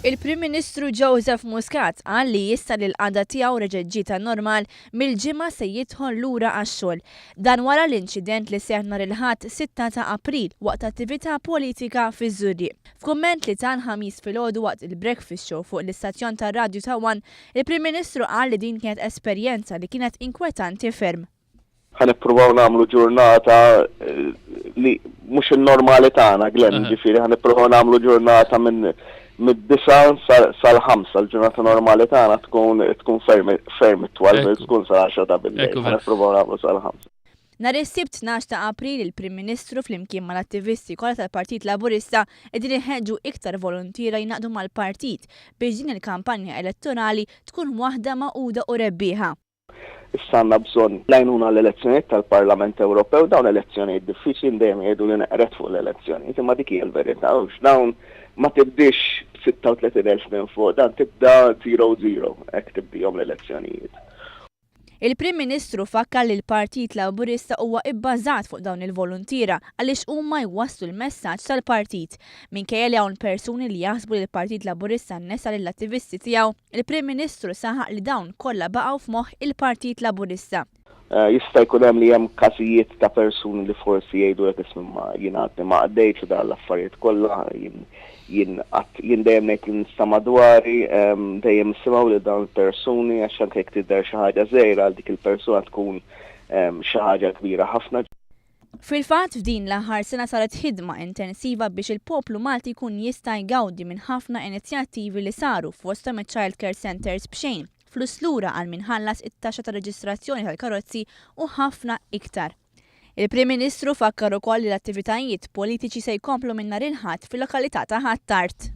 Il-Prim Ministru Joseph Muscat qal li issa li l-qagħda tiegħu reġa' normal mill-ġimgħa se jidħol lura għax-xogħol. Dan wara l-inċident li seħħ nhar il-Ħadd 6 ta' April waqt attività politika fiż-Żurrieq. F'kumment li tan ħamis filgħodu waqt il-breakfast show fuq l-istazzjon tar-radju ta' One, il-Prim Ministru qal li din kienet esperjenza li kienet inkwetanti ferm. Ħanippruvaw nagħmlu ġurnata li mhux in-normali tagħna, Glenn, ġifieri ħanippruvaw nagħmlu ġurnata mid-9 sal-5 l-ġurnata normali tagħna tkun ferm it-twal tkun sal-10 ta' bil-lejl. Ħanippruvaw nagħmlu sal-5. Nhar is-Sibt 12 ta' April il-Prim Ministru flimkien mal-attivisti kollha tal-Partit Laburista qegħdin iħeġġu iktar volontira jingħaqdu mal-partit biex din il-kampanja elettorali tkun waħda magħquda u rebbieħa. Issa għandna bżonn l-għajnuna l-elezzjonijiet tal-Parlament Ewropew, dawn elezzjonijiet diffiċli dejjem jgħidu li neqret fuq l-elezzjonijiet, imma dik hija l-verità dawn ma tibdix 36,000 minn fuq, dan tibda 0-0 hekk tibdihom l-elezzjonijiet. Il-Prim Ministru fakkar li l-Partit Laburista huwa ibbażat fuq dawn il-volontira għaliex huma jwasslu l-messaġġ tal-partit. Minkejja li hawn persuni li jaħsbu li l-Partit Laburista nnesa lill-attivisti tiegħu, il-Prim Ministru saħaq li dawn kollha baqgħu f'moħħ il-Partit Laburista. Jista' jkun hemm li hemm każijiet ta' persuni li forsi jgħidu qed isma' jien għadni ma qdejtx u dan l-affarijiet kollha jien dejjem ngħid li nista' madwari dejjem nisimgħu li dawn il-persuni għax anke jekk tidher xi ħaġa żgħira għal dik il-persuna tkun xi ħaġa kbira ħafna. Fil-fatt f'din l-aħħar sena saret ħidma intensiva biex il-poplu Malti jkun jista' jgawdi minn ħafna inizjattivi li saru f'wosthom iċ-Child Care Centers b'xejn, flus lura għal minħallas it-taxxa ta' reġistrazzjoni tal-karozzi u ħafna iktar. Il-Prim Ministru fakkar ukoll li l-attivitajiet politiċi se jkomplu minn nhar il-Ħadd fil-lokalità ta' Ħattart.